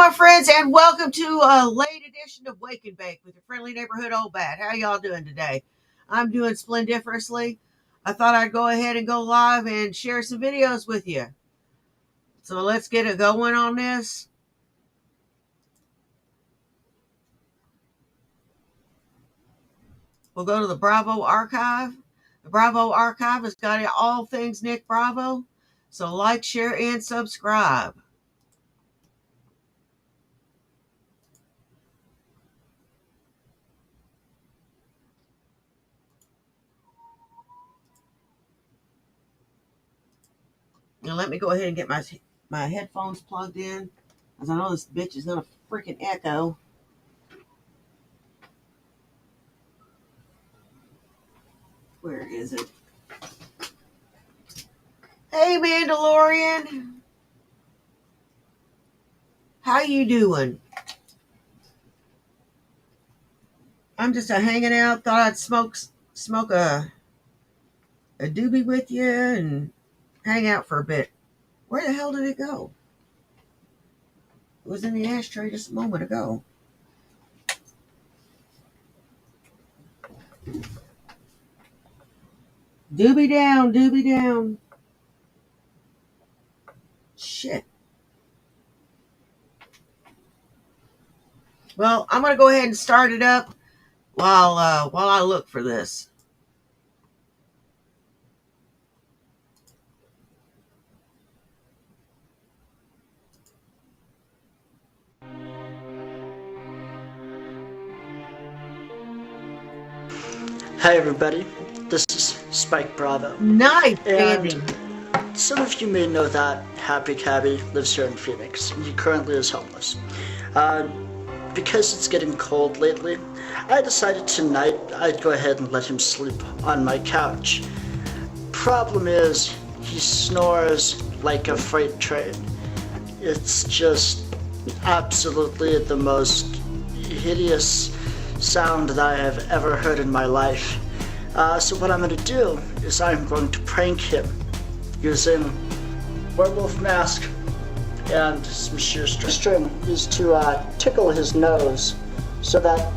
my friends, and welcome to a late edition of Wake and Bake with your friendly neighborhood old bat. How y'all doing today? I'm doing splendiferously. I thought I'd go ahead and go live and share some videos with you. So let's get it going on this. We'll go to the Bravo archive. The Bravo archive has got all things Nick Bravo. So like, share, and subscribe. Now let me go ahead and get my headphones plugged in, because I know this bitch is gonna freaking echo. Where is it? Hey, Mandalorian. How you doing? I'm just hanging out. Thought I'd smoke a doobie with you and hang out for a bit. Where the hell did it go? It was in the ashtray just a moment ago. Doobie down, doobie down. Shit. Well, I'm gonna go ahead and start it up while I look for this. Hi everybody, this is Spike Bravo. Nice, Andy. Some of you may know that Happy Cabby lives here in Phoenix, and he currently is homeless. Because it's getting cold lately, I decided tonight I'd go ahead and let him sleep on my couch. Problem is, he snores like a freight train. It's just absolutely the most hideous sound that I have ever heard in my life. So what I'm going to do is I'm going to prank him using werewolf mask and some shear string is to tickle his nose so that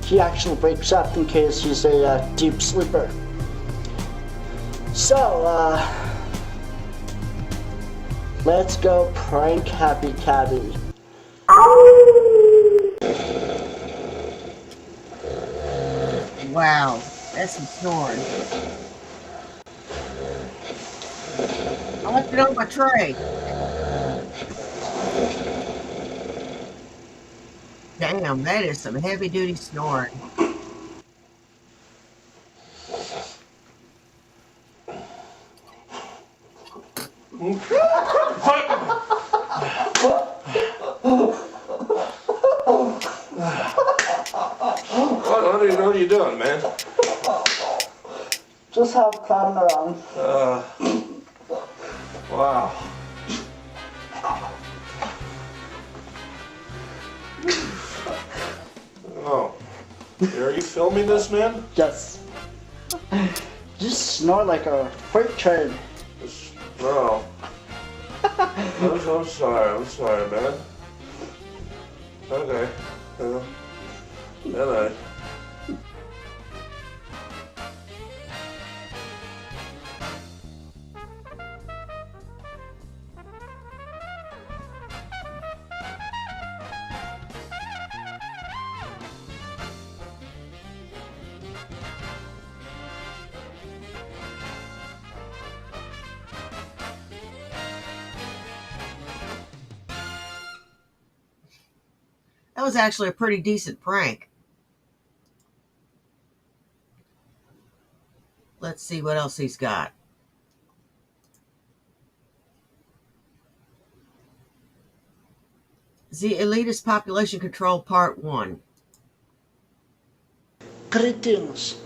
he actually wakes up in case he's a deep sleeper. So let's go prank Happy Cabby. Wow, that's some snoring. I left it on my tray. Damn, that is some heavy duty snoring. What are you doing, man? Just have clowning around. Wow. Oh. Are you filming this, man? Yes. Just snore like a freight train. No. I'm sorry, man. Okay. Hello. That was actually a pretty decent prank. Let's see what else he's got. The Elitist Population Control Part 1. Greetings.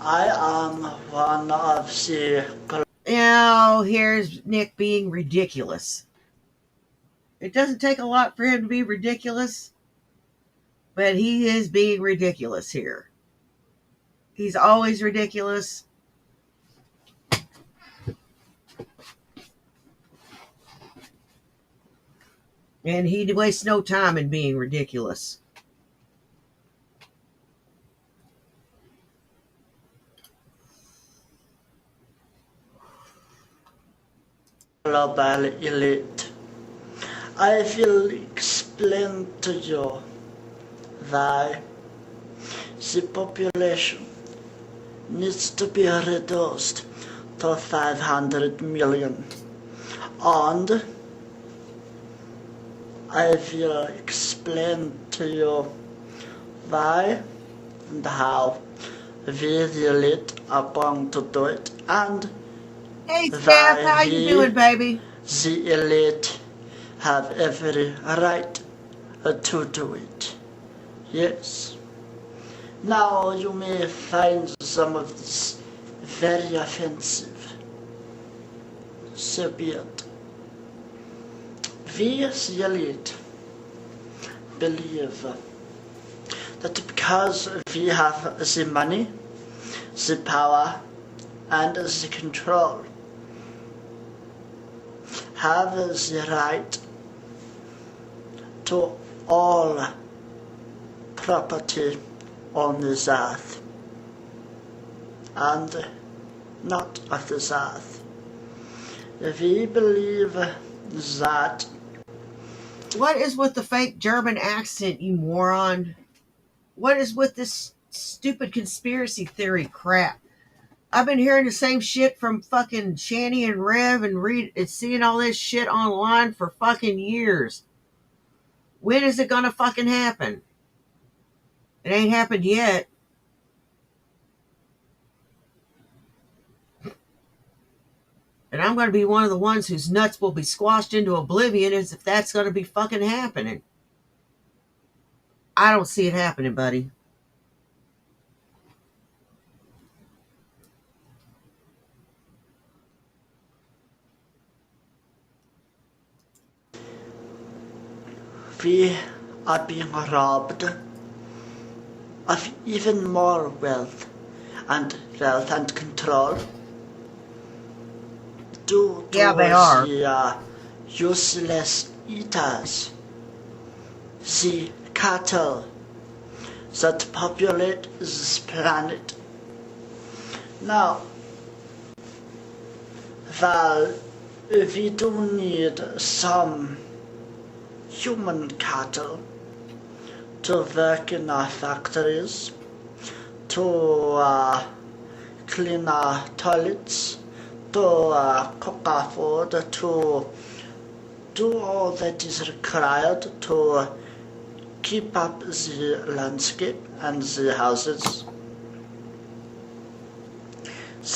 I am one of the... Now, here's Nick being ridiculous. It doesn't take a lot for him to be ridiculous, but he is being ridiculous here. He's always ridiculous. And he wastes no time in being ridiculous. Global elite. I will explain to you why the population needs to be reduced to 500 million, and I will explain to you why and how we the elite are going to do it, and Hey, Steph, how you doing, baby? the elite have every right to do it. Yes. Now you may find some of this very offensive. So be it. We, the elite, believe that because we have the money, the power, and the control, have the right to all property on this earth, and not of this earth. We believe that. What is with the fake German accent, you moron? What is with this stupid conspiracy theory crap? I've been hearing the same shit from fucking Shanny and Rev and seeing all this shit online for fucking years. When is it gonna fucking happen? It ain't happened yet. And I'm going to be one of the ones whose nuts will be squashed into oblivion as if that's going to be fucking happening. I don't see it happening, buddy. We are being robbed of even more wealth and control due to the useless eaters, the cattle that populate this planet. Now, while we do need some human cattle to work in our factories, to clean our toilets, to cook our food, to do all that is required to keep up the landscape and the houses.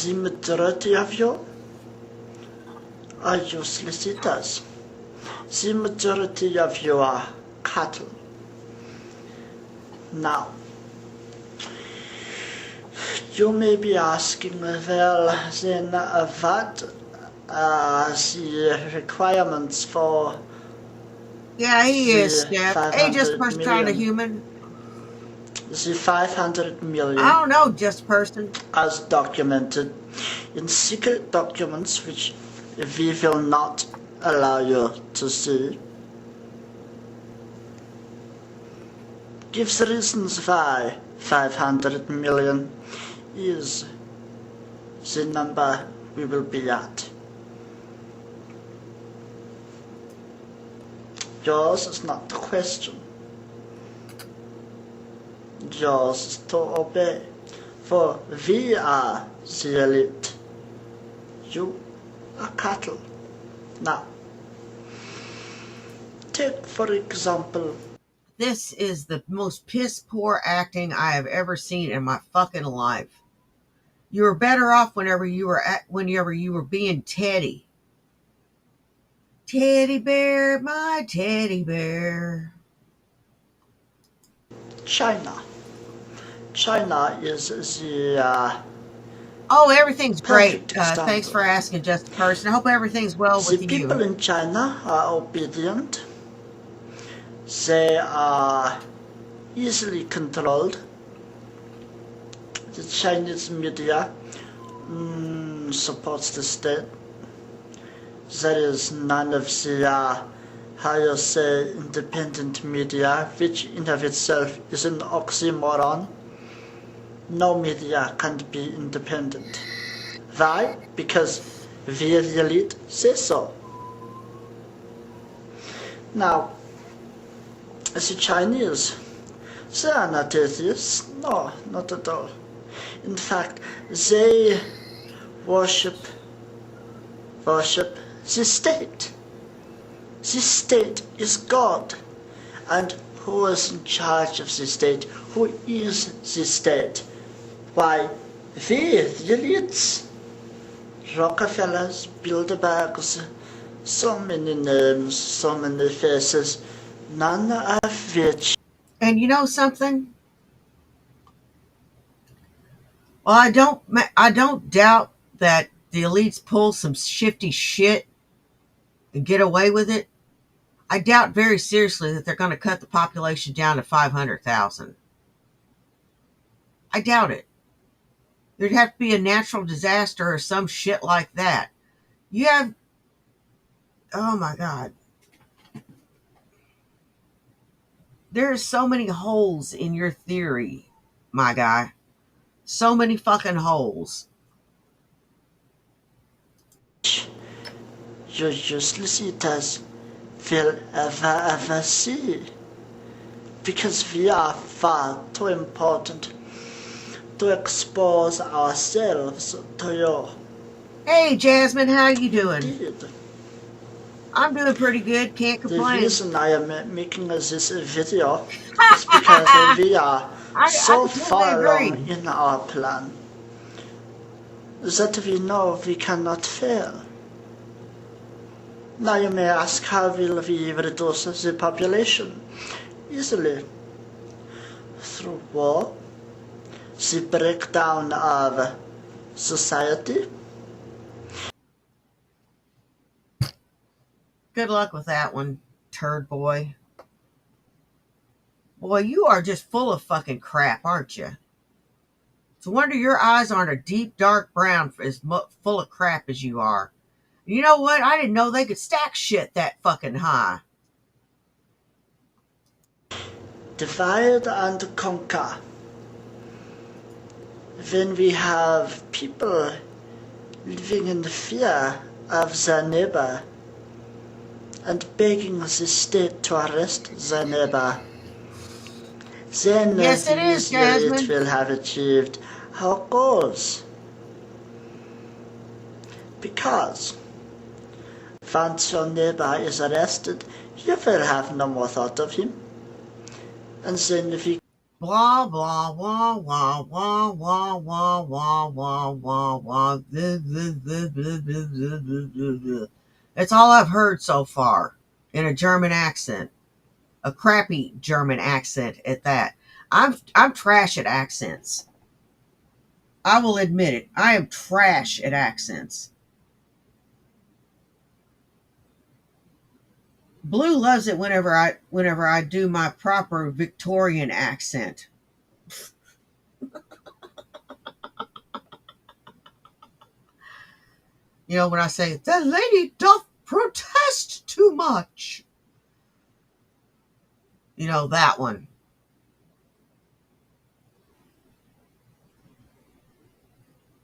The majority of you are useless eaters. The majority of you are cattle. Now, you may be asking, well, then what are the requirements for? Yeah, he is, Steph. Hey, just person trying to human. The 500 million. I don't know, just person. As documented in secret documents which we will not allow you to see, gives reasons why 500 million is the number we will be at. Yours is not the question. Yours is to obey, for we are the elite. You are cattle. Now, take for example. This is the most piss poor acting I have ever seen in my fucking life. You were better off whenever you were being Teddy. Teddy bear, my teddy bear. China. China is the Oh, everything's great. Perfect Thanks for asking, just a person. I hope everything's well with the you. people in China are obedient. They are easily controlled. The Chinese media supports the state. There is none of the how you say independent media, which in of itself is an oxymoron. No media can be independent. Why? Because we the elite say so. Now, as the Chinese, they are not atheists. No, not at all. In fact, they worship the state. The state is God. And who is in charge of the state? Who is the state? Why, we, the elites. Rockefellers, Bilderbergs, so many names, so many faces, none of which. And you know something? Well, I don't doubt that the elites pull some shifty shit and get away with it. I doubt very seriously that they're going to cut the population down to 500,000. I doubt it. There'd have to be a natural disaster or some shit like that. You have, oh my God. There are so many holes in your theory, my guy. So many fucking holes. You useless eaters will ever see. Because we are far too important to expose ourselves to you. Hey, Jasmine, how you doing? Indeed. I'm doing pretty good. Can't The complain. reason I am making this video is because we are so far along in our plan that we know we cannot fail. Now you may ask, how will we reduce the population? Easily. Through war, the breakdown of society. Good luck with that one, turd boy. Boy, you are just full of fucking crap, aren't you? It's a wonder your eyes aren't a deep, dark brown as full of crap as you are. You know what? I didn't know they could stack shit that fucking high. Divide and conquer. When we have people living in fear of their neighbor and begging the state to arrest their neighbor, then Yes, it is, Jasmine. It will have achieved our goals. Because once your neighbor is arrested, you will have no more thought of him. And then if he Blah, blah, wah, wah, wah, wah, wah, wah, wah, wah, wah. That's all I've heard so far in a German accent. A crappy German accent at that. I'm trash at accents. I will admit it. I am trash at accents. Blue loves it whenever I do my proper Victorian accent. You know, when I say, the lady doth protest too much. You know, that one.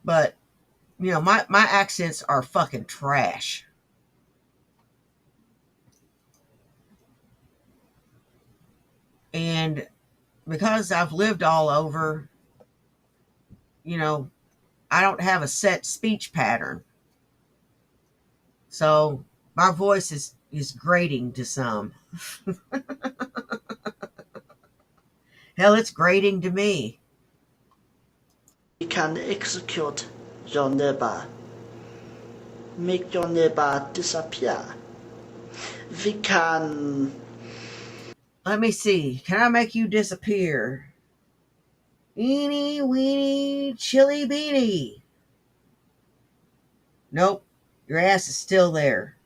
But, you know, my accents are fucking trash. And because I've lived all over, you know, I don't have a set speech pattern. So my voice is grating to some. Hell, it's grating to me. can execute your neighbor, make your neighbor disappear. We can... Let me see. Can I make you disappear? Eeny, weeny, chilly beanie. Nope. Your ass is still there.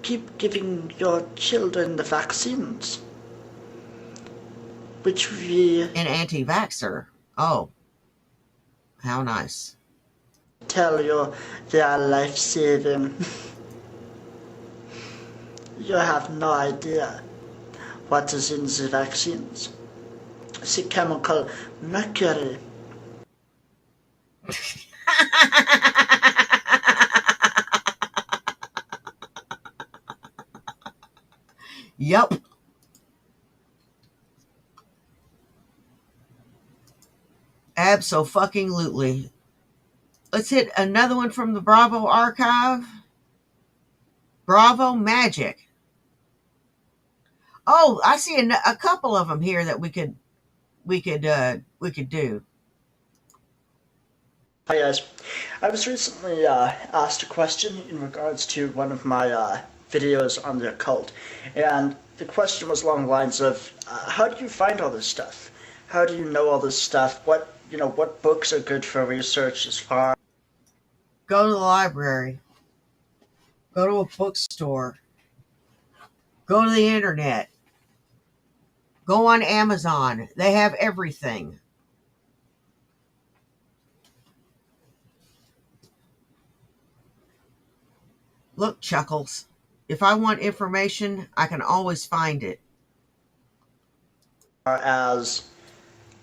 keep giving your children the vaccines, which we... An anti-vaxxer. Oh. How nice. Tell you they are life-saving. You have no idea what is in the vaccines. The chemical mercury. Yup. Abso-fucking-lutely. Let's hit another one from the Bravo archive. Bravo Magic. Oh, I see a couple of them here that we could do. Hi guys, I was recently asked a question in regards to one of my videos on the occult, and the question was along the lines of, how do you find all this stuff? How do you know all this stuff? What books are good for research as far? Go to the library. Go to a bookstore. Go to the internet. Go on Amazon. They have everything. Look, Chuckles, if I want information, I can always find it. As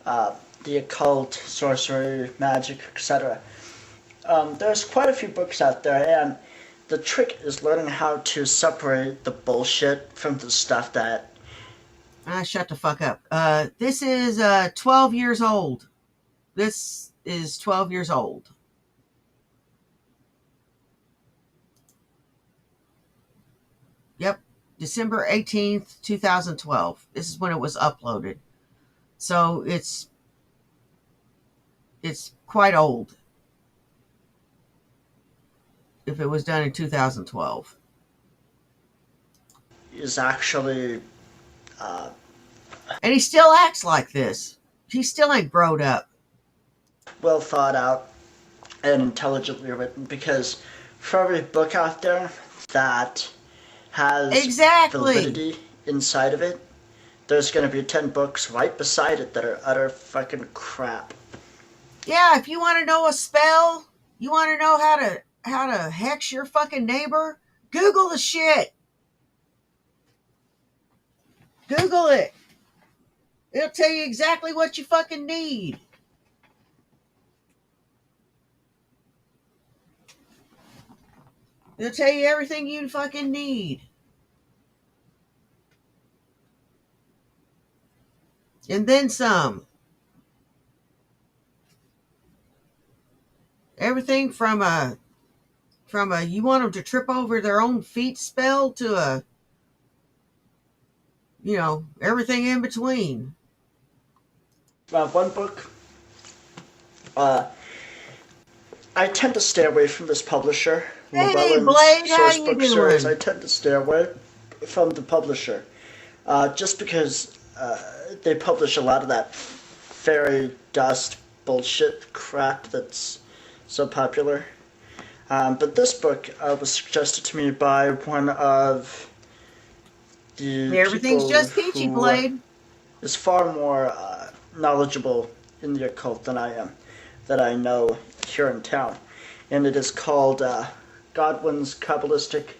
the occult, sorcery, magic, etc. There's quite a few books out there, and the trick is learning how to separate the bullshit from the stuff that... Shut the fuck up. This is 12 years old. This is 12 years old. Yep, December 18th, 2012. This is when it was uploaded. So it's quite old if it was done in 2012. is actually... And he still acts like this. He still ain't growed up. well thought out and intelligently written, because for every book out there that has validity inside of it, there's going to be 10 books right beside it that are utter fucking crap. Yeah, if you want to know a spell, you want to know how to hex your fucking neighbor, Google the shit. Google it. It'll tell you exactly what you fucking need. It'll tell you everything you fucking need. And then some. Everything from a you want them to trip over their own feet spell to a, everything in between. One book, I tend to stay away from this publisher. Hey, Llewellyn's Blade, how Source you Book doing? Series, I tend to stay away from the publisher, just because they publish a lot of that fairy dust bullshit crap that's so popular. But this book was suggested to me by one of the Everything's people just peachy, who Blade. is far more knowledgeable in the occult than I am, that I know here in town. And it is called Godwin's Kabbalistic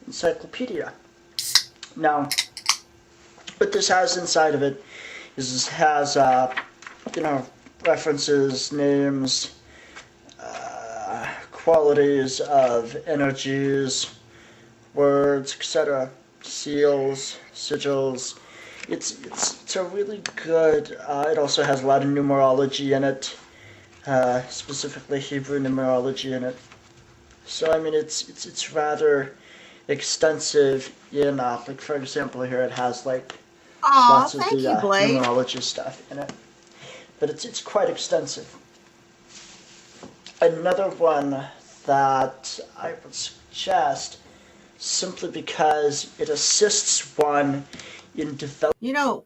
Encyclopedia. Now, what this has inside of it is references, names, qualities of energies, words, etc., seals, sigils. It's a really good. It also has a lot of numerology in it, specifically Hebrew numerology in it. So I mean, it's rather extensive in like, for example, here it has like lots of the numerology stuff in it, but it's quite extensive. Another one that I would suggest, simply because it assists one in developing.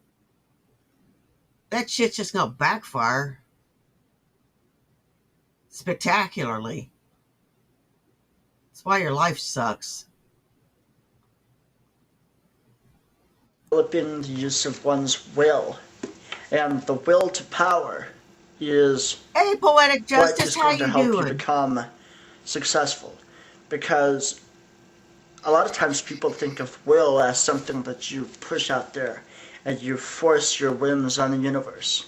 That shit's just gonna backfire spectacularly. That's why your life sucks. Developing the use of one's will, and the will to power is Hey, Poetic what Justice, is how going to you help you doing? become successful. Because a lot of times people think of will as something that you push out there and you force your whims on the universe.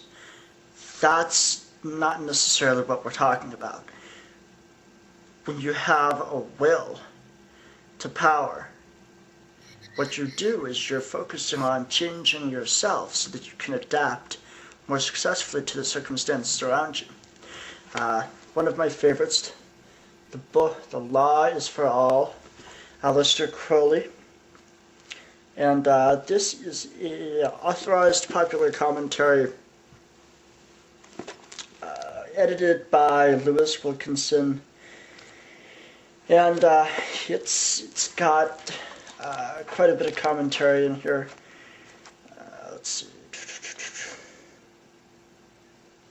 That's not necessarily what we're talking about. When you have a will to power, what you do is you're focusing on changing yourself so that you can adapt more successfully to the circumstances around you. One of my favorites, the book The Law is for All, Aleister Crowley. And this is an authorized popular commentary edited by Lewis Wilkinson. And it's got quite a bit of commentary in here. Let's see.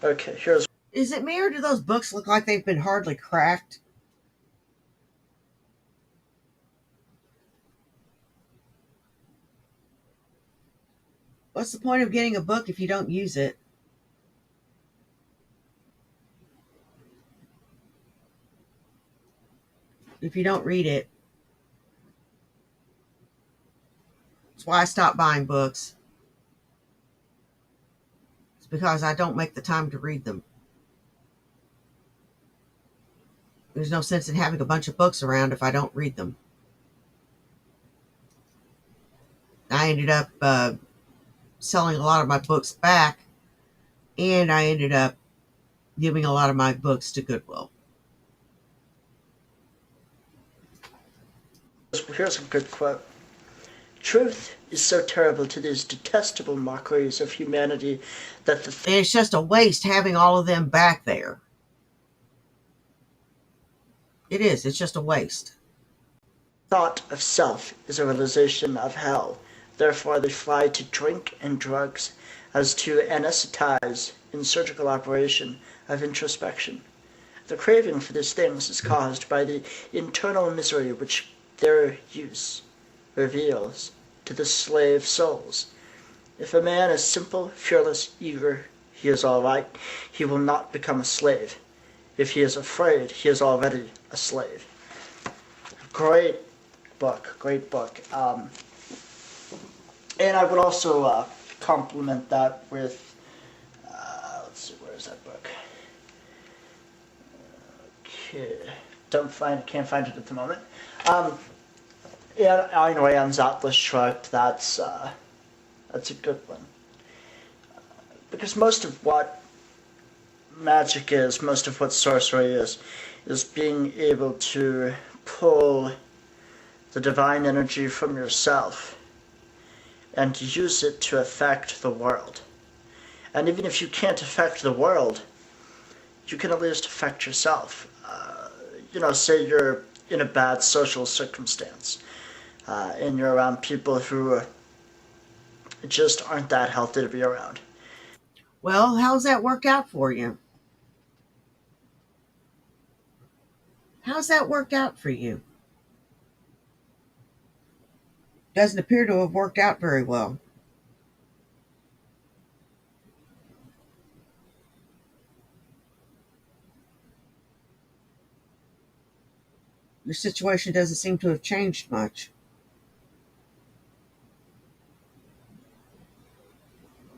Okay, here's. Is it me or do those books look like they've been hardly cracked? What's the point of getting a book if you don't use it? If you don't read it? That's why I stopped buying books. It's because I don't make the time to read them. There's no sense in having a bunch of books around if I don't read them. I ended up selling a lot of my books back, and I ended up giving a lot of my books to Goodwill. Here's a good quote. Truth is so terrible to these detestable mockeries of humanity that the And it's just a waste having all of them back there. It is. It's just a waste. thought of self is a realization of hell. Therefore they fly to drink and drugs as to anesthetize in surgical operation of introspection. The craving for these things is caused by the internal misery which their use reveals to the slave souls. If a man is simple, fearless, eager, he is all right. He will not become a slave. If he is afraid, he is already a slave. Great book, great book. And I would also complement that with, let's see, where's that book? Okay, can't find it at the moment. Yeah, Ayn Rand's Atlas Shrugged, that's a good one. Because most of what magic is, most of what sorcery is being able to pull the divine energy from yourself and use it to affect the world. And even if you can't affect the world, you can at least affect yourself. Say you're in a bad social circumstance, and you're around people who just aren't that healthy to be around. Well, how's that worked out for you? How's that worked out for you? Doesn't appear to have worked out very well. Your situation doesn't seem to have changed much.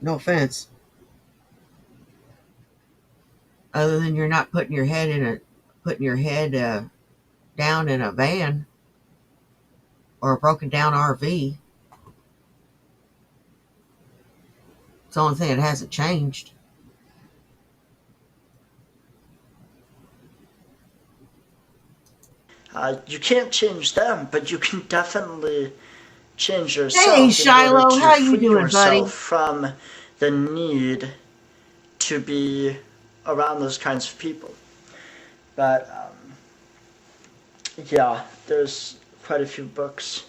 No offense. Other than you're not putting your head down in a van or a broken down RV. It's the only thing that hasn't changed. You can't change them, but you can definitely change yourself Hey, in order Shiloh, to how you free doing, buddy? yourself from the need to be around those kinds of people. But yeah, there's quite a few books.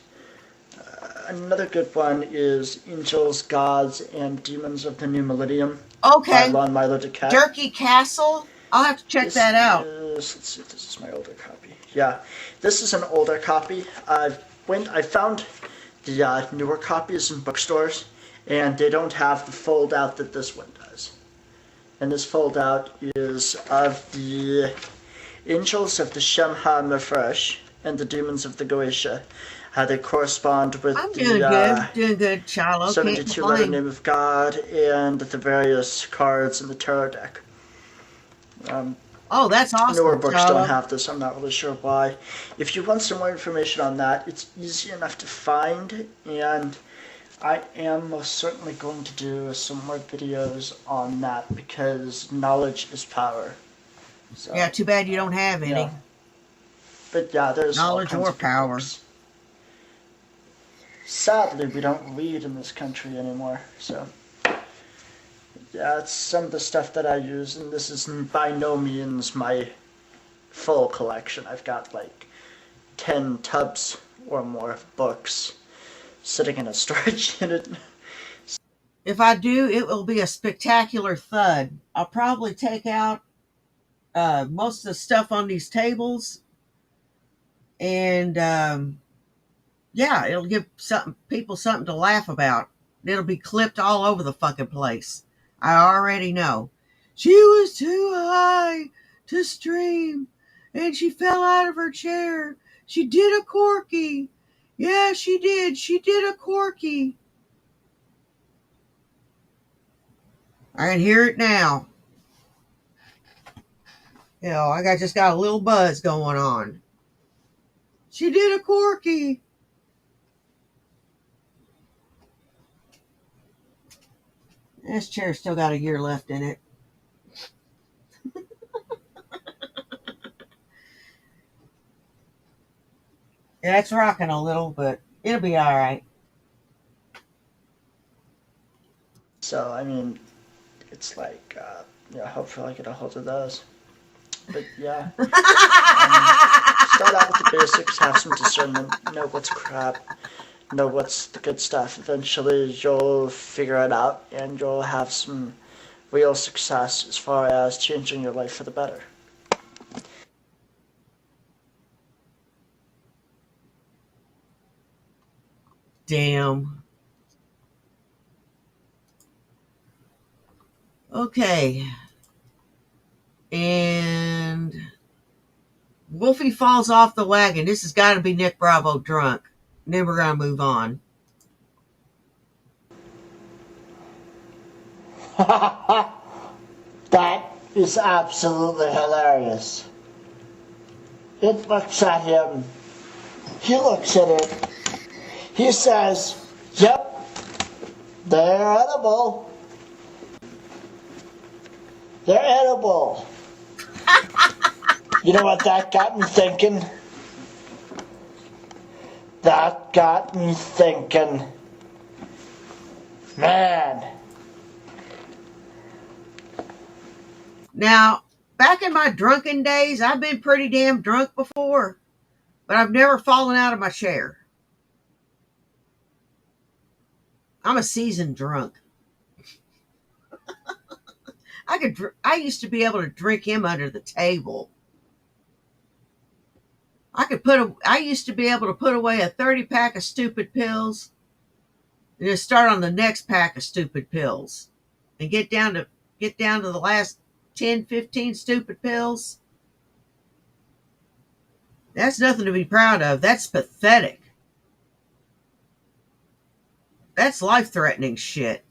Another good one is Angels, Gods, and Demons of the New Millennium by Okay. Lon Milo DeCat. Durkee Castle. I'll have to check that out. Let's see, this is my older copy. Yeah, this is an older copy. I found the newer copies in bookstores, and they don't have the fold out that this one does. and this foldout is of the angels of the Shemha Mefresh and the demons of the Goetia. How they correspond with I'm the doing good, Shiloh. Can't 72 letter complain. name of God and the various cards in the tarot deck. Oh, that's awesome, Newer books Shiloh. don't have this. I'm not really sure why. If you want some more information on that, it's easy enough to find, and I am most certainly going to do some more videos on that because knowledge is power. So, Yeah, too bad you don't have any. yeah. But yeah, there's Knowledge all kinds or of good power. books. Sadly, we don't read in this country anymore, so yeah, it's some of the stuff that I use, and this is by no means my full collection. I've got like 10 tubs or more of books sitting in a storage unit. If I do, it will be a spectacular thud. I'll probably take out most of the stuff on these tables, and yeah, it'll give people something to laugh about. It'll be clipped all over the fucking place. I already know. She was too high to stream, and she fell out of her chair. She did a corky. Yeah, she did. She did a corky. I can hear it now. You know, just got a little buzz going on. She did a corky. This chair's still got a year left in it. Yeah, it's rocking a little, but it'll be all right. So, I mean, it's like, hopefully I get a hold of those. But yeah, start out with the basics, have some discernment, know what's crap, know what's the good stuff. Eventually you'll figure it out and you'll have some real success as far as changing your life for the better. Damn. Okay. And Wolfie falls off the wagon. This has got to be Nick Bravo drunk. Then we're going to move on. That is absolutely hilarious. It looks at him. He looks at it. He says, "Yep, they're edible. They're edible." You know what that got me thinking? That got me thinking. Man. Now, back in my drunken days, I've been pretty damn drunk before, but I've never fallen out of my chair. I'm a seasoned drunk. I used to be able to drink him under the table. I used to be able to put away a 30-pack of stupid pills and just start on the next pack of stupid pills and get down to the last 10, 15 stupid pills. That's nothing to be proud of. That's pathetic. That's life-threatening shit.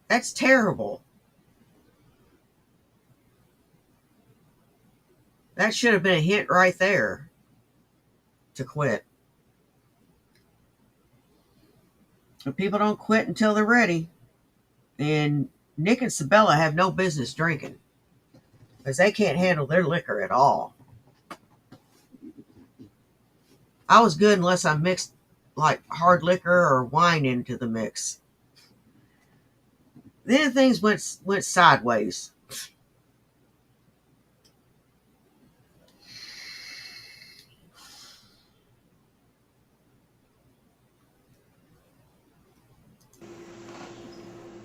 That's terrible. That should have been a hint right there to quit. But people don't quit until they're ready. And Nick and Sabella have no business drinking because they can't handle their liquor at all. I was good unless I mixed like hard liquor or wine into the mix. Then things went sideways.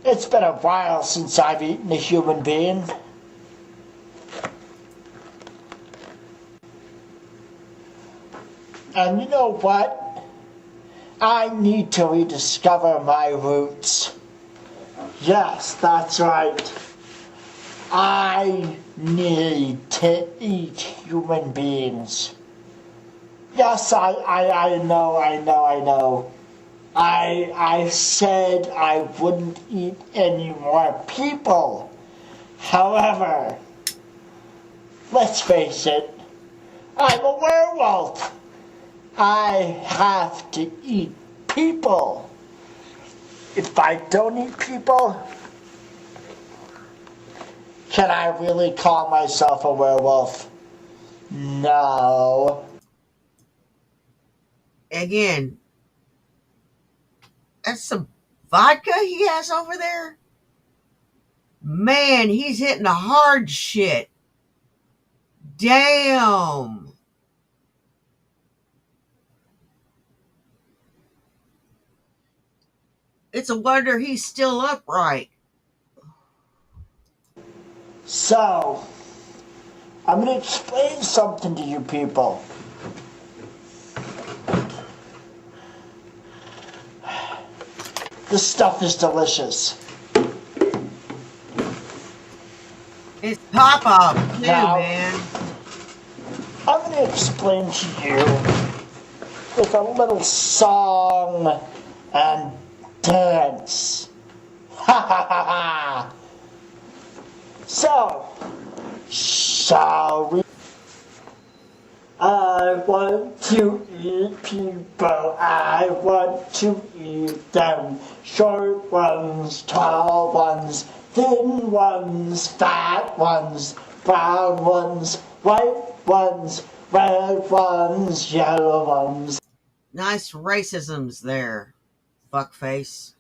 It's been a while since I've eaten a human being. And you know what? I need to rediscover my roots. Yes, that's right. I need to eat human beings. Yes, I know. I said I wouldn't eat any more people. However, let's face it, I'm a werewolf. I have to eat people. If I don't eat people, can I really call myself a werewolf? No. Again, that's some vodka he has over there. Man, he's hitting the hard shit. Damn. It's a wonder he's still upright. So, I'm going to explain something to you people. This stuff is delicious. It's pop-up too, Now, man. I'm going to explain to you with a little song and dance. Ha ha ha ha! So, shall we? I want to eat people, I want to eat them. Short ones, tall ones, thin ones, fat ones, brown ones, white ones, red ones, yellow ones. Nice racisms there, fuckface.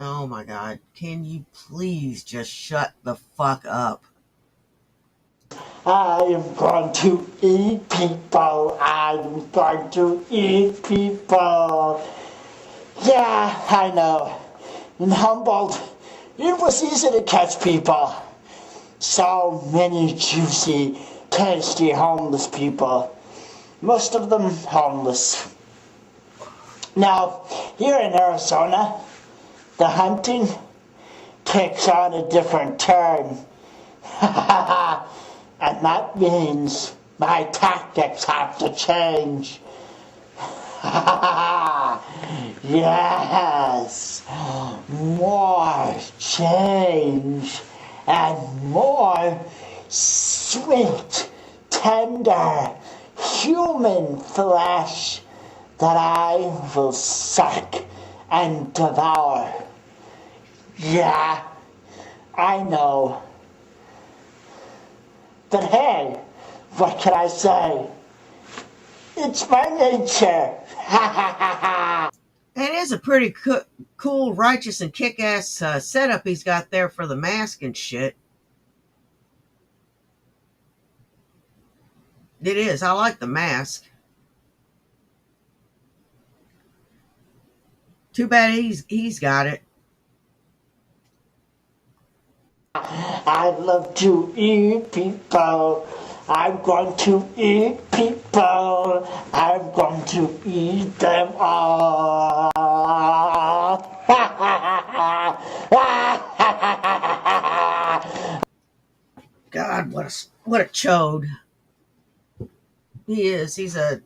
Oh my God. Can you please just shut the fuck up? I am going to eat people. I am going to eat people. Yeah, I know. In Humboldt, it was easy to catch people. So many juicy, tasty homeless people. Most of them homeless. Now, here in Arizona, the hunting takes on a different turn. And that means my tactics have to change. Yes, more change and more sweet, tender, human flesh that I will suck and devour. Yeah, I know. But hey, what can I say? It's my nature. It is a pretty cool, righteous, and kick-ass setup he's got there for the mask and shit. It is. I like the mask. Too bad he's got it. I love to eat people. I'm going to eat people. I'm going to eat them all. God, what a chode. He is. He is a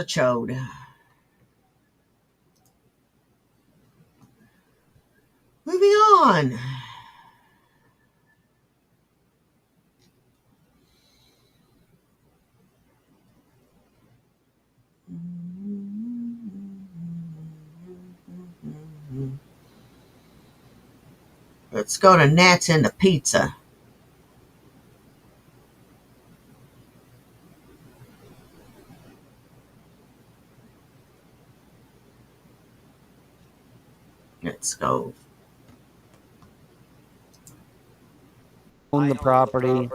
chode. Moving on. Let's go to Nat's and the Pizza. Let's go. Own the property.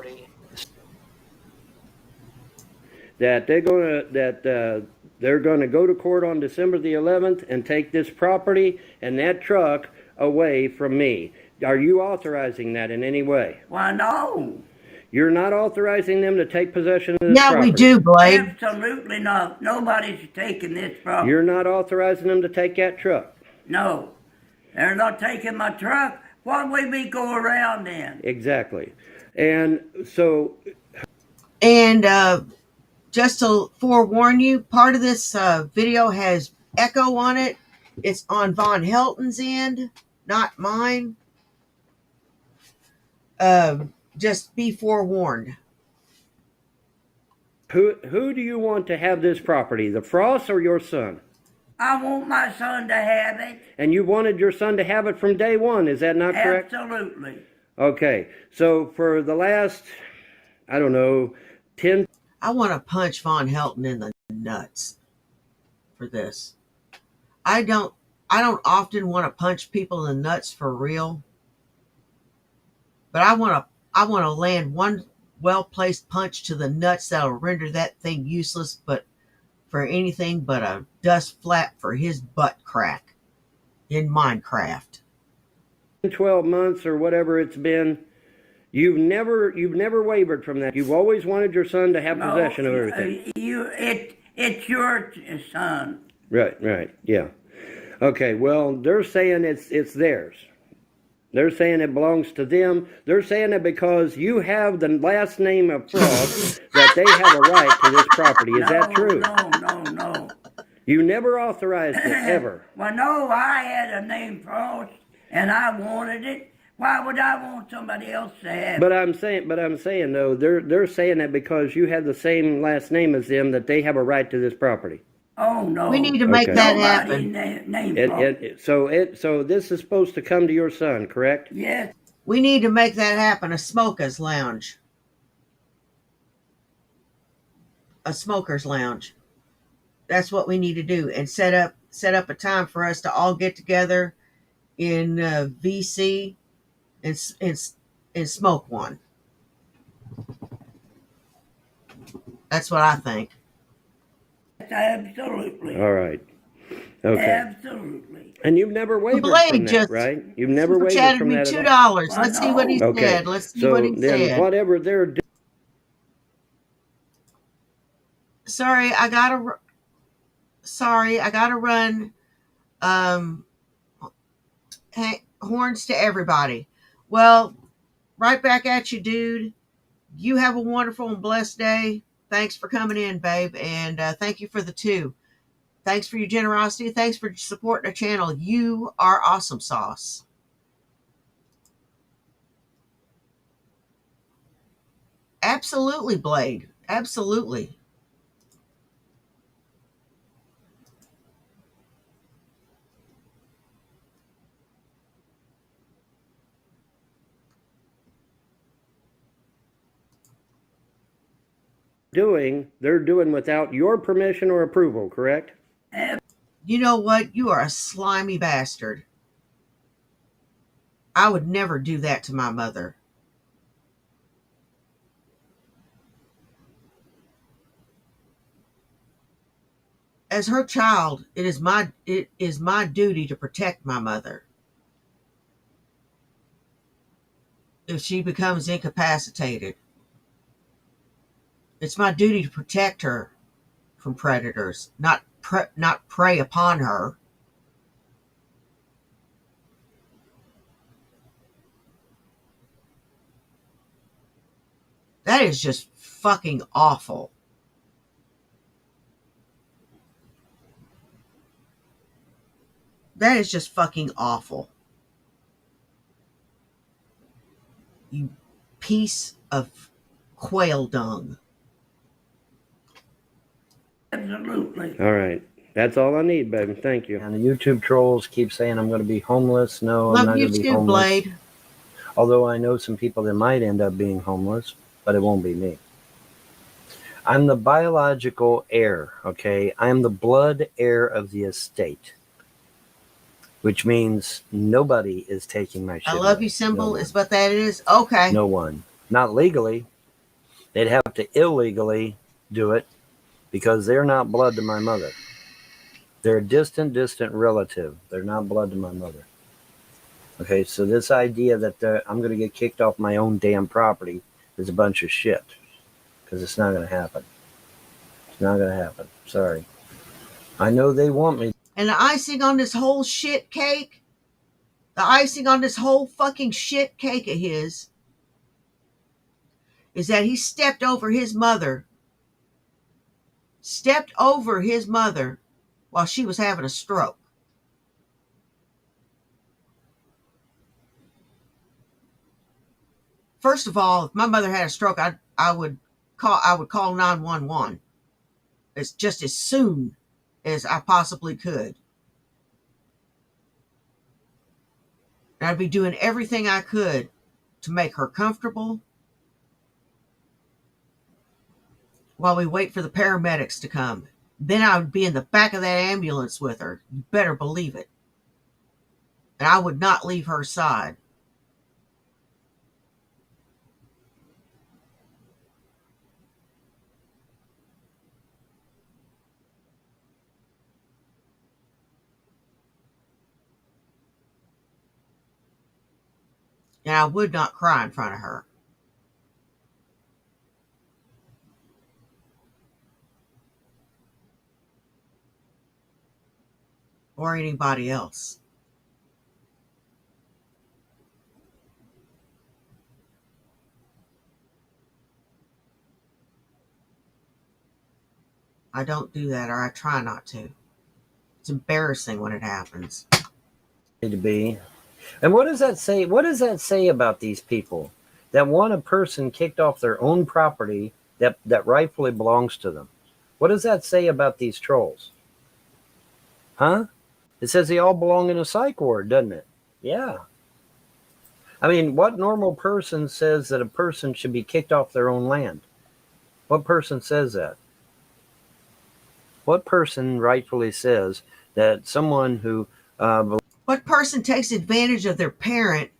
That they're going to go to court on December the 11th and take this property and that truck away from me. Are you authorizing that in any way? Why, no. You're not authorizing them to take possession of this Yeah, property. we do, Blade. Absolutely not. Nobody's taking this property. You're not authorizing them to take that truck. No. They're not taking my truck. What would we go around in? Exactly. And so, And just to forewarn you, part of this video has echo on it. It's on Von Helton's end, not mine. Just be forewarned. who do you want to have this property, the Frosts or your son? I want my son to have it. And you wanted your son to have it from day one, is that not correct? Absolutely. Okay, so for the last, I don't know, 10... I want to punch Von Helton in the nuts for this. I don't often want to punch people in the nuts for real, but I want to land one well-placed punch to the nuts that'll render that thing useless, but for anything but a dust flap for his butt crack in Minecraft. 12 months or whatever it's been, you've never wavered from that. You've always wanted your son to have possession of everything. It's your son. Right, yeah. Okay, well, they're saying it's theirs. They're saying it belongs to them. They're saying it because you have the last name of Frost that they have a right to this property. Is that true? No. You never authorized it, ever. Well, no, I had a name Frost, and I wanted it. Why would I want somebody else to have it? But I'm saying though, they're saying that because you have the same last name as them that they have a right to this property. Oh no. We need to make Okay. that Nobody happen. name Frost. So this is supposed to come to your son, correct? Yes. We need to make that happen. A smoker's lounge. A smoker's lounge. That's what we need to do, and set up a time for us to all get together in VC and smoke one. That's what I think. Absolutely. All right. Okay. Absolutely. And you've never wavered Blade from that, just right? You've never super wavered chatted from me that at $2. all. Let's see what he Okay. said. Let's see So what he then said. whatever they're doing. Sorry, I gotta run. Horns to everybody. Well, right back at you, dude. You have a wonderful and blessed day. Thanks for coming in, babe, and thank you for the 2. Thanks for your generosity. Thanks for supporting the channel. You are awesome sauce. Absolutely, Blade. Absolutely. They're doing without your permission or approval, correct? You know what? You are a slimy bastard. I would never do that to my mother. As her child, it is my duty to protect my mother. If she becomes incapacitated, it's my duty to protect her from predators, not prey upon her. That is just fucking awful. That is just fucking awful. You piece of quail dung. Absolutely. All right. That's all I need, baby. Thank you. And the YouTube trolls keep saying I'm going to be homeless. No, I'm Love not you going to be too, homeless. Blade. Although I know some people that might end up being homeless, but it won't be me. I'm the biological heir, okay? I'm the blood heir of the estate, which means nobody is taking my shit. I love away. you symbol No is what that is. Okay. No one. Not legally. They'd have to illegally do it because they're not blood to my mother. They're a distant relative. They're not blood to my mother. Okay, so this idea that I'm going to get kicked off my own damn property is a bunch of shit. Because it's not going to happen. It's not going to happen. Sorry. I know they want me. And the icing on this whole shit cake, the icing on this whole fucking shit cake of his, is that he stepped over his mother while she was having a stroke. First of all, if my mother had a stroke, I would call 911 as soon as I possibly could. And I'd be doing everything I could to make her comfortable while we wait for the paramedics to come. Then I would be in the back of that ambulance with her. You better believe it. And I would not leave her side. And I would not cry in front of her. Or anybody else. I don't do that, or I try not to. It's embarrassing when it happens. To be. And what does that say? What does that say about these people that want a person kicked off their own property that rightfully belongs to them? What does that say about these trolls? Huh? It says they all belong in a psych ward, doesn't it? Yeah. I mean, what normal person says that a person should be kicked off their own land? What person says that? What person rightfully says that someone who what person takes advantage of their parent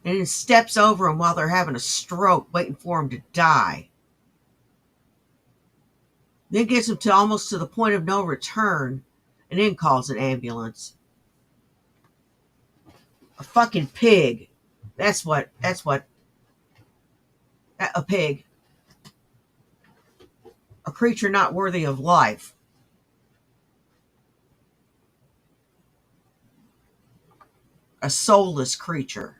and then steps over them while they're having a stroke, waiting for them to die? Then gets them to almost to the point of no return, and then calls an ambulance. A fucking pig. That's what. A pig. A creature not worthy of life. A soulless creature.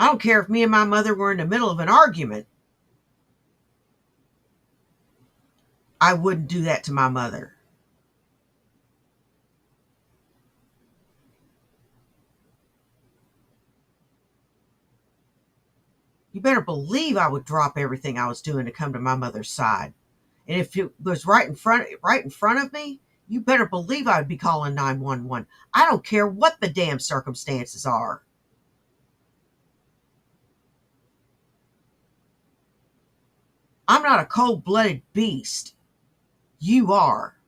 I don't care if me and my mother were in the middle of an argument. I wouldn't do that to my mother. You better believe I would drop everything I was doing to come to my mother's side. And if it was right in front of me, you better believe I would be calling 911. I don't care what the damn circumstances are. I'm not a cold-blooded beast. You are.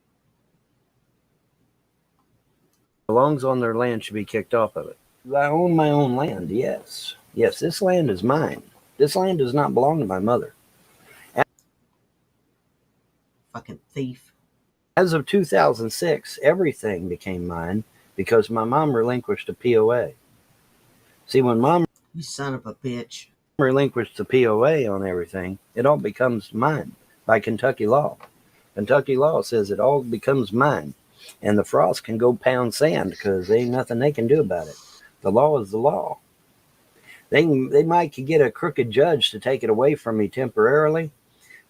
belongs on their land should be kicked off of it. I own my own land, yes. Yes, this land is mine. This land does not belong to my mother. Fucking thief. As of 2006, everything became mine because my mom relinquished a POA. See, when mom You son of a bitch. relinquished the POA on everything, it all becomes mine by Kentucky law. Kentucky law says it all becomes mine. And the frost can go pound sand because there ain't nothing they can do about it. The law is the law. They might could get a crooked judge to take it away from me temporarily,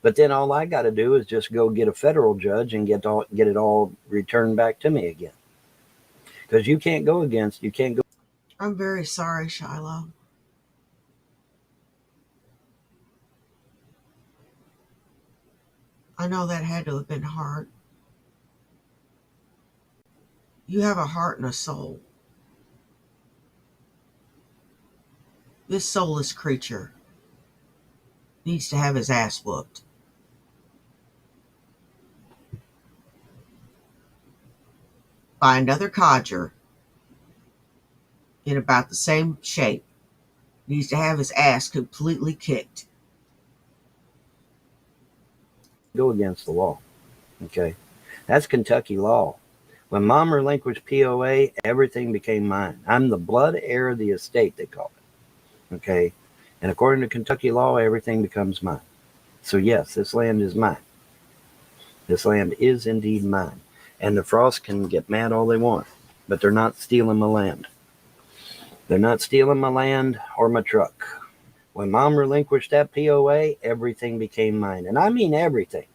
but then all I got to do is just go get a federal judge and get it all returned back to me again. Because you can't go. I'm very sorry, Shiloh. I know that had to have been hard. You have a heart and a soul. This soulless creature needs to have his ass whooped. By another codger in about the same shape. Needs to have his ass completely kicked. Go against the law. Okay, that's Kentucky law. When Mom relinquished POA, everything became mine. I'm the blood heir of the estate, they call it. Okay? And according to Kentucky law, everything becomes mine. So, yes, this land is mine. This land is indeed mine. And the Frosts can get mad all they want, but they're not stealing my land. They're not stealing my land or my truck. When Mom relinquished that POA, everything became mine. And I mean everything.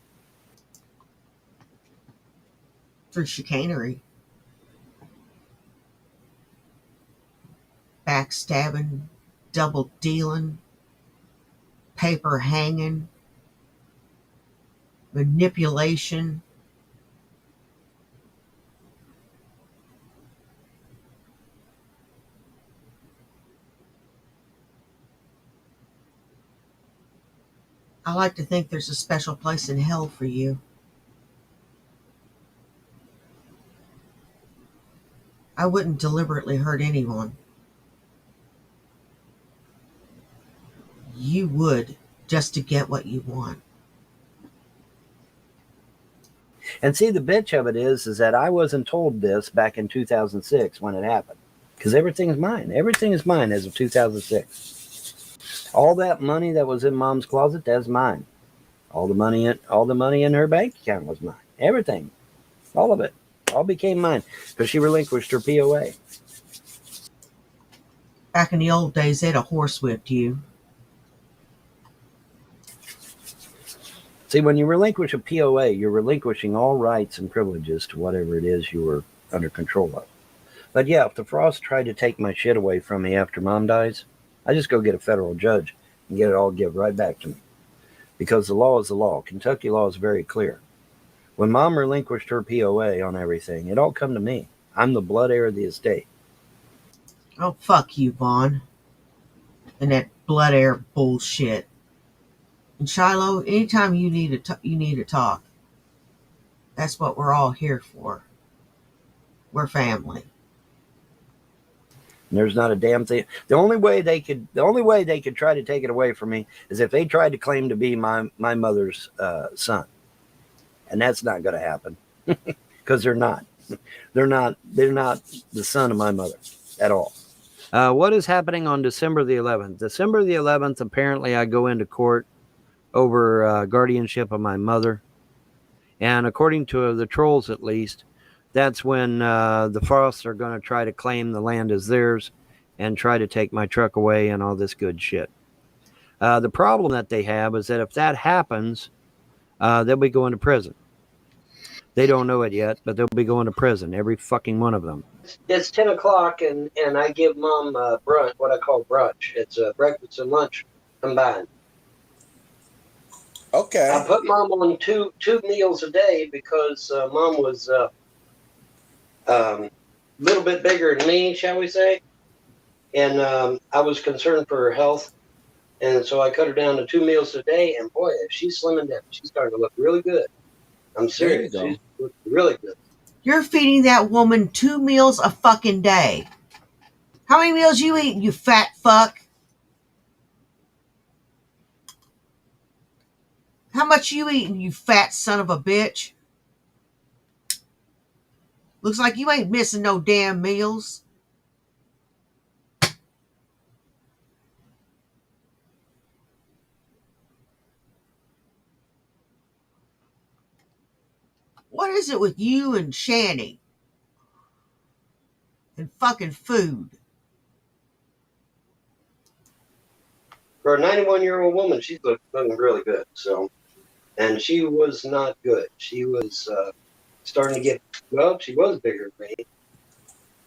For chicanery, backstabbing, double dealing, paper hanging, manipulation. I like to think there's a special place in hell for you. I wouldn't deliberately hurt anyone. You would, just to get what you want. And see, the bitch of it is that I wasn't told this back in 2006 when it happened. Because everything's mine. Everything is mine as of 2006. All that money that was in Mom's closet, that's mine. All the money in her bank account was mine. Everything. All of it. All became mine. Because she relinquished her POA. Back in the old days, they'd have horsewhipped you. See, when you relinquish a POA, you're relinquishing all rights and privileges to whatever it is you were under control of. But yeah, if the Frost tried to take my shit away from me after Mom dies, I just go get a federal judge and get it all give right back to me. Because the law is the law. Kentucky law is very clear. When Mom relinquished her POA on everything, it all come to me. I'm the blood heir of the estate. Oh, fuck you, Vaughn. And that blood heir bullshit. And Shiloh, anytime you need to talk. That's what we're all here for. We're family. And there's not a damn thing. The only way they could try to take it away from me is if they tried to claim to be my mother's son, and that's not going to happen because they're not. They're not the son of my mother at all. What is happening on December the 11th? December the 11th, apparently I go into court over guardianship of my mother. And according to the trolls, at least, that's when the Frosts are going to try to claim the land as theirs and try to take my truck away and all this good shit. The problem that they have is that if that happens, they'll be going to prison. They don't know it yet, but they'll be going to prison, every fucking one of them. It's 10 o'clock, and I give Mom brunch, what I call brunch. It's breakfast and lunch combined. Okay. I put Mom on two meals a day because Mom was a little bit bigger than me, shall we say. And I was concerned for her health. And so I cut her down to 2 meals a day. And boy, if she's slimming down, she's starting to look really good. I'm serious. She's looking really good. You're feeding that woman 2 meals a fucking day. How many meals you eating, you fat fuck? How much you eating, you fat son of a bitch? Looks like you ain't missing no damn meals. What is it with you and Shanny? And fucking food. For a 91-year-old woman, she's looking really good. So, and she was not good. She was starting to get, well, she was bigger than me.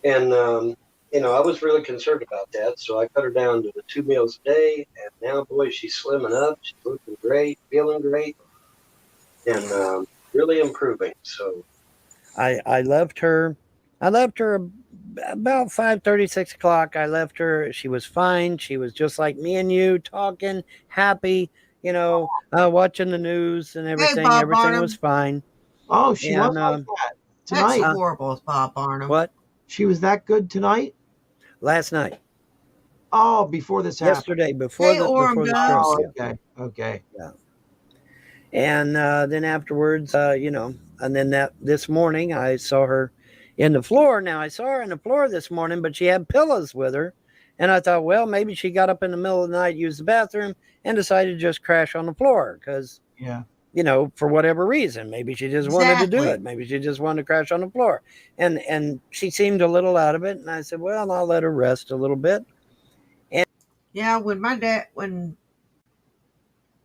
And, I was really concerned about that. So I cut her down to the 2 meals a day. And now, boy, she's slimming up. She's looking great, feeling great, and really improving. So I left her. I left her about 5:30, 6 o'clock. I left her. She was fine. She was just like me and you, talking, happy, watching the news and everything. Bob Everything Barnum. was fine. Oh, she And, was like that That's tonight. horrible, Bob Barnum. What? She was that good tonight. Last night. Oh, before this happened. Yesterday, before Hey, the Orm stroke. Oh, Yeah. okay. And then afterwards, and then this morning I saw her in the floor. Now, I saw her in the floor this morning, but she had pillows with her. And I thought, well, maybe she got up in the middle of the night, used the bathroom, and decided to just crash on the floor because, Yeah. for whatever reason. Maybe she just wanted to do it. Maybe she just wanted to crash on the floor. And she seemed a little out of it. And I said, well, I'll let her rest a little bit. Yeah, when my dad,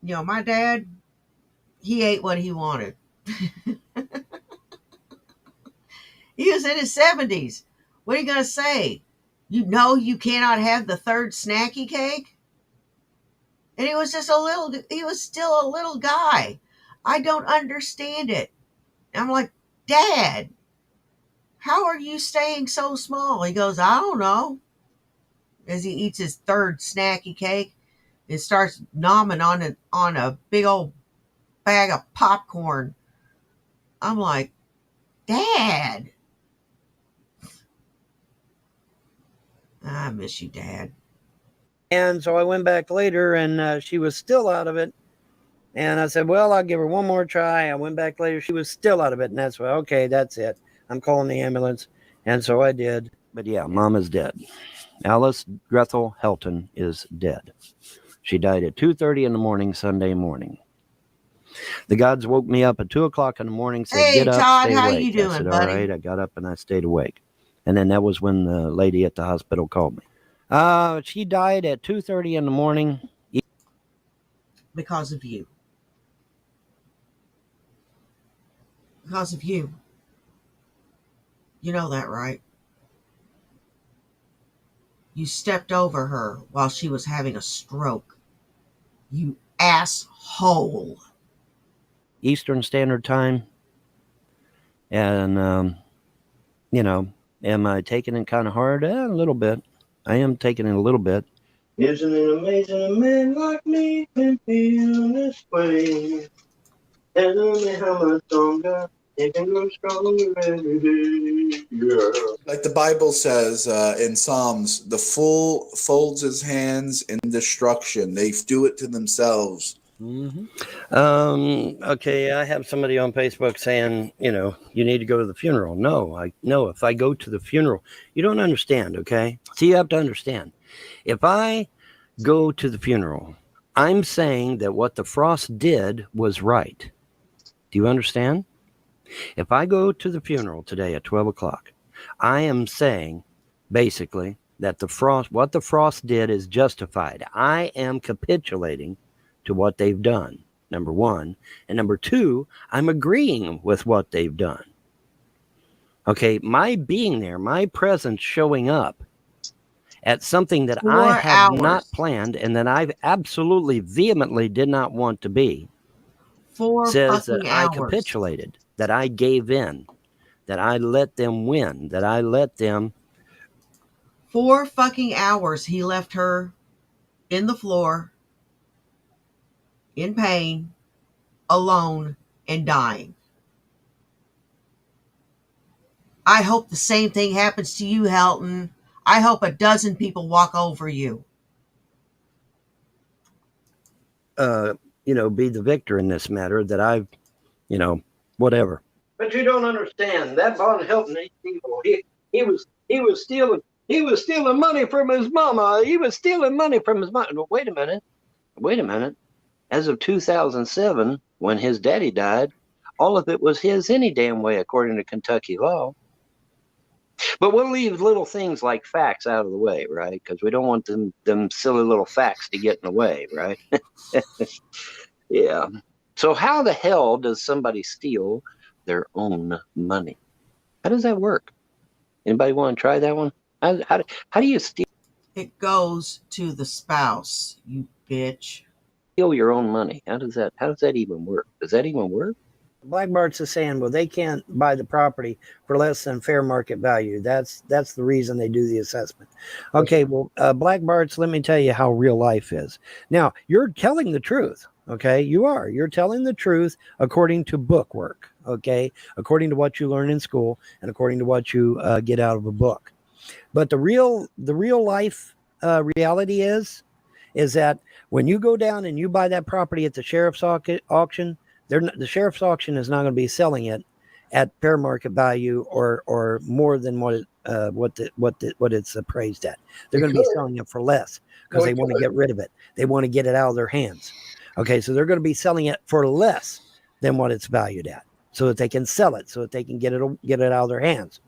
my dad, he ate what he wanted. He was in his 70s. What are you going to say? You know you cannot have the third snacky cake? And he was still a little guy. I don't understand it. I'm like, Dad, how are you staying so small? He goes, I don't know. As he eats his third snacky cake and starts nomming on a big old bag of popcorn. I'm like, Dad. I miss you, Dad. And so I went back later, and she was still out of it. And I said, well, I'll give her one more try. I went back later. She was still out of it. And that's why, okay, that's it. I'm calling the ambulance. And so I did. But yeah, Mom is dead. Alice Grethel Helton is dead. She died at 2:30 in the morning, Sunday morning. The gods woke me up at 2 o'clock in the morning, said, Hey, get up, Todd, stay how awake. you doing, I said, buddy? all right. I got up and I stayed awake. And then that was when the lady at the hospital called me. She died at 2:30 in the morning. Because of you. Because of you. You know that, right? You stepped over her while she was having a stroke. You asshole. Eastern Standard Time. And, am I taking it kind of hard? A little bit. I am taking it a little bit. Isn't it amazing a man like me can feel this way? Tell me how much longer it can grow stronger every day. Yeah. Like the Bible says in Psalms, the fool folds his hands in destruction. They do it to themselves. Mm-hmm. Okay, I have somebody on Facebook saying, you need to go to the funeral. No, if I go to the funeral, you don't understand, okay? So you have to understand. If I go to the funeral, I'm saying that what the Frost did was right. Do you understand? If I go to the funeral today at 12 o'clock, I am saying basically that what the Frost did is justified. I am capitulating to what they've done, number one. And number two, I'm agreeing with what they've done. Okay, my being there, my presence showing up at something that I had not planned and that I absolutely vehemently did not want to be, says that I capitulated, that I gave in, that I let them win, that I let them. 4 fucking hours he left her in the floor, in pain, alone, and dying. I hope the same thing happens to you, Helton. I hope a dozen people walk over you. Be the victor in this matter, that I've, whatever. But you don't understand. That Von Helton ain't evil. He was stealing money from his mama. He was stealing money from his mama. Wait a minute. As of 2007, when his daddy died, all of it was his any damn way, according to Kentucky law. But we'll leave little things like facts out of the way, right? Because we don't want them silly little facts to get in the way, right? Yeah. So how the hell does somebody steal their own money? How does that work? Anybody want to try that one? How do you steal? It goes to the spouse, you bitch. Steal your own money. How does that even work? Does that even work? Black Bart's is saying, well, they can't buy the property for less than fair market value. That's the reason they do the assessment. Okay, well, Black Bart's, let me tell you how real life is. Now, you're telling the truth, okay? You're telling the truth according to book work, okay? According to what you learn in school and according to what you get out of a book. But the real life reality is that when you go down and you buy that property at the sheriff's auction, the sheriff's auction is not going to be selling it at fair market value or more than what it's appraised at. They're going to be selling it for less because they want to get rid of it. They want to get it out of their hands. Okay, so they're going to be selling it for less than what it's valued at, so that they can sell it, so that they can get it out of their hands.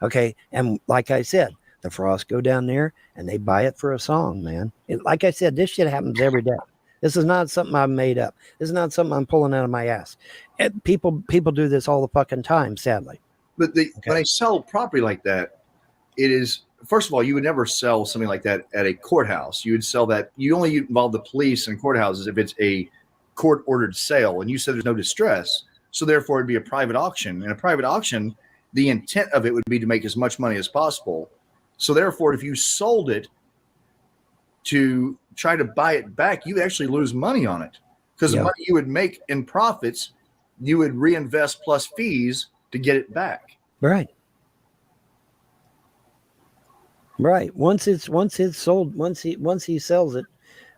Okay, and like I said, the Frosts go down there and they buy it for a song, man. Like I said, this shit happens every day. This is not something I've made up. This is not something I'm pulling out of my ass. People do this all the fucking time, sadly. But when I sell property like that, it is, first of all, you would never sell something like that at a courthouse. You would sell that, you only involve the police and courthouses if it's a court ordered sale, and you said there's no distress, so therefore it'd be a private auction. In a private auction, the intent of it would be to make as much money as possible. So therefore, if you sold it to try to buy it back, you actually lose money on it, because the money you would make in profits, you would reinvest plus fees to get it back. Right. Once it's sold, once he sells it,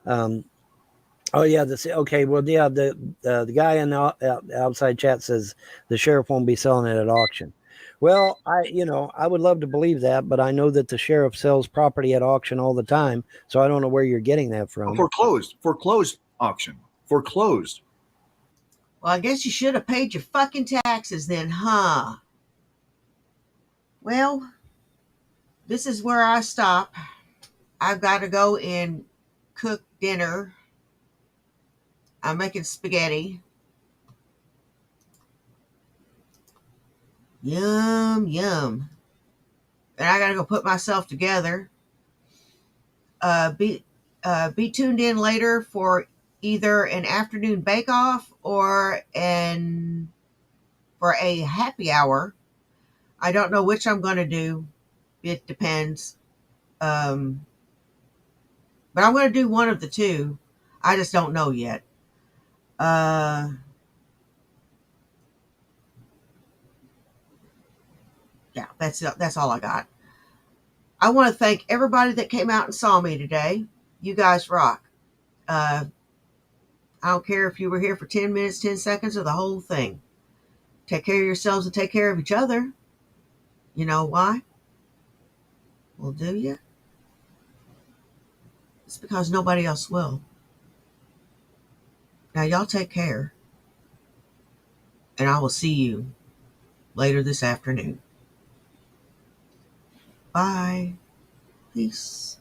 oh yeah, okay. Well, yeah, the guy in the outside chat says the sheriff won't be selling it at auction. Well, I would love to believe that, but I know that the sheriff sells property at auction all the time, so I don't know where you're getting that from. Foreclosed auction, foreclosed. Well, I guess you should have paid your fucking taxes then, huh? Well, this is where I stop. I've got to go and cook dinner. I'm making spaghetti. Yum, yum. And I got to go put myself together. Be tuned in later for either an afternoon bake-off or for a happy hour. I don't know which I'm going to do. It depends. But I'm going to do one of the two. I just don't know yet. Yeah, that's all I got. I want to thank everybody that came out and saw me today. You guys rock. I don't care if you were here for 10 minutes, 10 seconds, or the whole thing. Take care of yourselves and take care of each other. You know why? Well, do you? It's because nobody else will. Now, y'all take care. And I will see you later this afternoon. Bye. Peace.